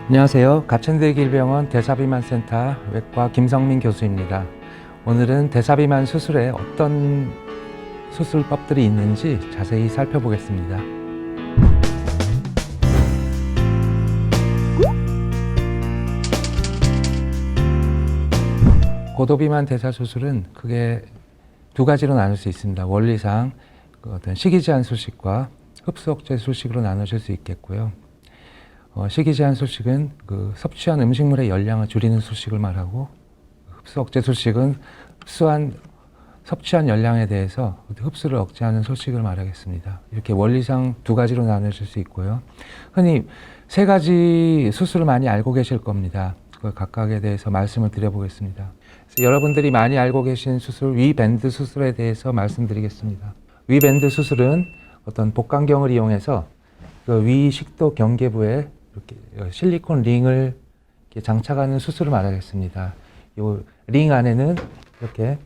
안녕하세요. 가천대길병원 대사비만센터 외과 김성민 교수입니다. 오늘은 대사비만 수술에 어떤 수술법들이 있는지 자세히 살펴보겠습니다. 고도비만 대사 수술은 크게 두 가지로 나눌 수 있습니다. 원리상 어떤 식이 제한 수식과 흡수 억제 수식으로 나눠질 수 있겠고요. 식이 제한 수식은 섭취한 음식물의 열량을 줄이는 수식을 말하고, 흡수 억제 수식은 섭취한 열량에 대해서 흡수를 억제하는 수식을 말하겠습니다. 이렇게 원리상 두 가지로 나눠질 수 있고요. 흔히 세 가지 수술을 많이 알고 계실 겁니다. 그 각각에 대해서 말씀을 드려보겠습니다. 여러분들이 많이 알고 계신 수술, 위밴드 수술에 대해서 말씀드리겠습니다. 위밴드 수술은 어떤 복강경을 이용해서 그 위 식도 경계부에 이렇게 실리콘 링을 이렇게 장착하는 수술을 말하겠습니다. 이 링 안에는 이렇게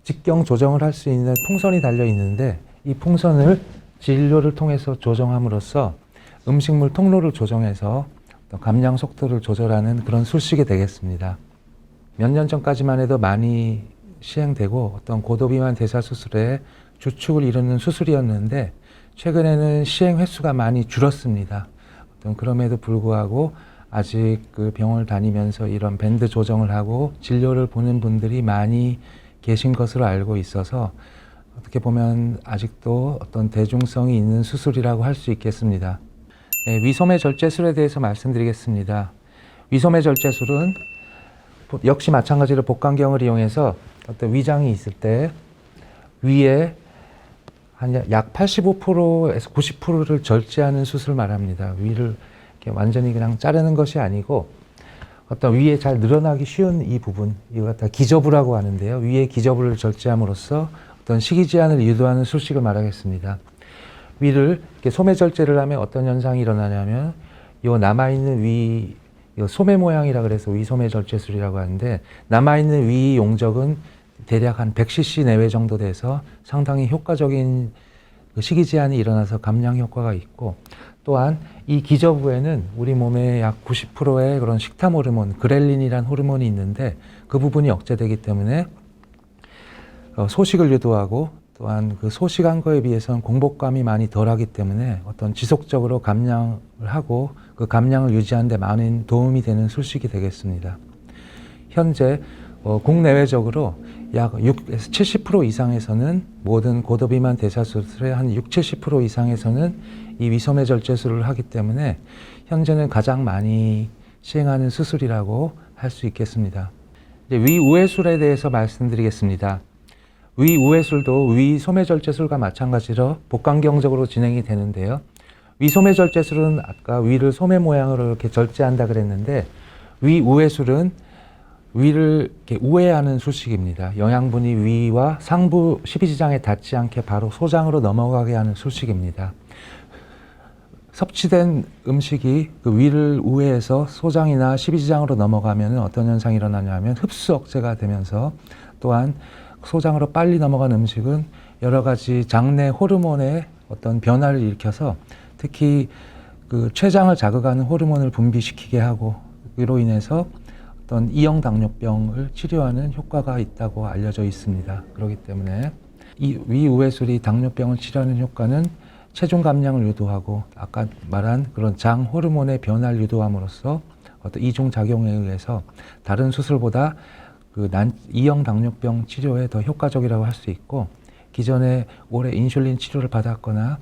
직경 조정을 할 수 있는 풍선이 달려 있는데, 이 풍선을 진료를 통해서 조정함으로써 음식물 통로를 조정해서 감량 속도를 조절하는 그런 수식이 되겠습니다. 몇 년 전까지만 해도 많이 시행되고 어떤 고도비만 대사 수술의 주축을 이루는 수술이었는데, 최근에는 시행 횟수가 많이 줄었습니다. 그럼에도 불구하고 아직 그 병원을 다니면서 이런 밴드 조정을 하고 진료를 보는 분들이 많이 계신 것으로 알고 있어서 어떻게 보면 아직도 어떤 대중성이 있는 수술이라고 할 수 있겠습니다. 네, 위소매 절제술에 대해서 말씀드리겠습니다. 위소매 절제술은 역시 마찬가지로 복강경을 이용해서 어떤 위장이 있을 때 위에 한 약 85%에서 90%를 절제하는 수술을 말합니다. 위를 이렇게 완전히 그냥 자르는 것이 아니고 어떤 위에 잘 늘어나기 쉬운 이 부분, 이걸 갖다 기저부라고 하는데요. 위의 기저부를 절제함으로써 어떤 식이 제한을 유도하는 수식을 말하겠습니다. 위를 이렇게 소매 절제를 하면 어떤 현상이 일어나냐면, 이 남아있는 위, 소매 모양이라 그래서 위소매 절제술이라고 하는데, 남아있는 위 용적은 대략 한 100cc 내외 정도 돼서 상당히 효과적인 식이 제한이 일어나서 감량 효과가 있고, 또한 이 기저부에는 우리 몸의 약 90%의 그런 식탐 호르몬, 그렐린이라는 호르몬이 있는데, 그 부분이 억제되기 때문에 소식을 유도하고, 또한 그 소식한 거에 비해서는 공복감이 많이 덜하기 때문에 어떤 지속적으로 감량을 하고 그 감량을 유지하는 데 많은 도움이 되는 수식이 되겠습니다. 현재 국내외적으로 약 6에서 70% 이상에서는 모든 고도비만 대사 수술의 한 70% 이상에서는 이 위소매 절제술을 하기 때문에 현재는 가장 많이 시행하는 수술이라고 할 수 있겠습니다. 이제 위우회술에 대해서 말씀드리겠습니다. 위우회술도 위소매 절제술과 마찬가지로 복강경적으로 진행이 되는데요. 위소매 절제술은 아까 위를 소매 모양으로 이렇게 절제한다 그랬는데, 위우회술은 위를 이렇게 우회하는 수식입니다. 영양분이 위와 상부 십이지장에 닿지 않게 바로 소장으로 넘어가게 하는 수식입니다. 섭취된 음식이 그 위를 우회해서 소장이나 십이지장으로 넘어가면 어떤 현상이 일어나냐면 흡수 억제가 되면서, 또한 소장으로 빨리 넘어간 음식은 여러 가지 장내 호르몬의 어떤 변화를 일으켜서 특히 그 췌장을 자극하는 호르몬을 분비시키게 하고, 이로 인해서 어떤 이형 당뇨병을 치료하는 효과가 있다고 알려져 있습니다. 그렇기 때문에 이 위우회술이 당뇨병을 치료하는 효과는 체중 감량을 유도하고, 아까 말한 그런 장 호르몬의 변화를 유도함으로써 어떤 이중 작용에 의해서 다른 수술보다 그 이형 당뇨병 치료에 더 효과적이라고 할 수 있고, 기존에 오래 인슐린 치료를 받았거나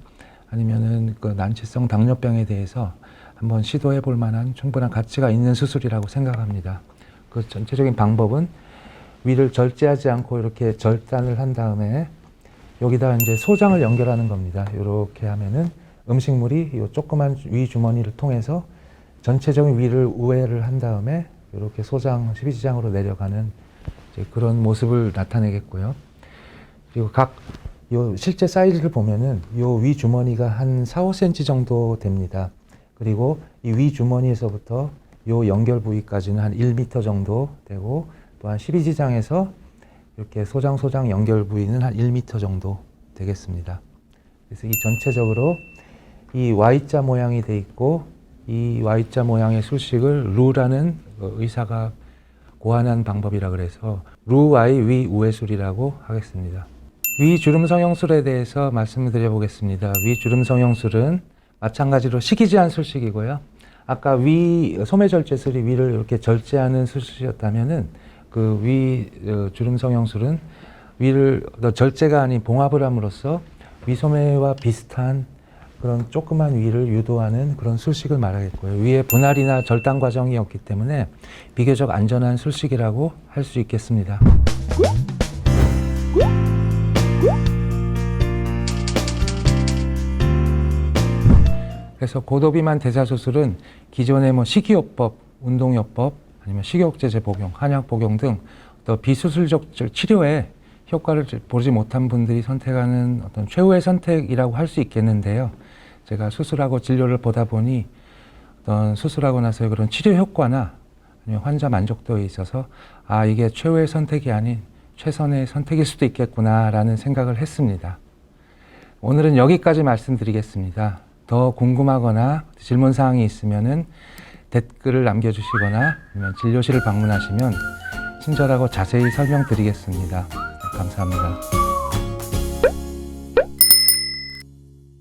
아니면은 그 난치성 당뇨병에 대해서 한번 시도해 볼 만한 충분한 가치가 있는 수술이라고 생각합니다. 그 전체적인 방법은 위를 절제하지 않고 이렇게 절단을 한 다음에 여기다 이제 소장을 연결하는 겁니다. 이렇게 하면은 음식물이 이 조그만 위 주머니를 통해서 전체적인 위를 우회를 한 다음에 이렇게 소장, 십이지장으로 내려가는 이제 그런 모습을 나타내겠고요. 그리고 실제 사이즈를 보면은 요 위 주머니가 한 4, 5cm 정도 됩니다. 그리고 이 위 주머니에서부터 요 연결 부위까지는 한 1m 정도 되고, 또한 십이지장에서 이렇게 소장 연결 부위는 한 1m 정도 되겠습니다. 그래서 이 전체적으로 이 Y자 모양이 돼 있고, 이 Y자 모양의 술식을 루라는 의사가 고안한 방법이라 그래서 루 Y 위 우의 술이라고 하겠습니다. 위 주름 성형술에 대해서 말씀을 드려보겠습니다. 위 주름 성형술은 마찬가지로 식이지한 술식이고요. 아까 위 소매절제술이 위를 이렇게 절제하는 술식이었다면은 그 위 주름 성형술은 위를 절제가 아닌 봉합을 함으로써 위소매와 비슷한 그런 조그만 위를 유도하는 그런 술식을 말하겠고요. 위에 분할이나 절단 과정이 없기 때문에 비교적 안전한 술식이라고 할 수 있겠습니다. 그래서 고도비만 대사수술은 기존의 식이요법, 운동요법, 아니면 식욕제제 복용, 한약 복용 등 또 비수술적 치료에 효과를 보지 못한 분들이 선택하는 어떤 최후의 선택이라고 할 수 있겠는데요. 제가 수술하고 진료를 보다 보니 어떤 수술하고 나서의 그런 치료 효과나 아니면 환자 만족도에 있어서 이게 최후의 선택이 아닌 최선의 선택일 수도 있겠구나라는 생각을 했습니다. 오늘은 여기까지 말씀드리겠습니다. 더 궁금하거나 질문 사항이 있으면은 댓글을 남겨주시거나 아니면 진료실을 방문하시면 친절하고 자세히 설명드리겠습니다. 감사합니다.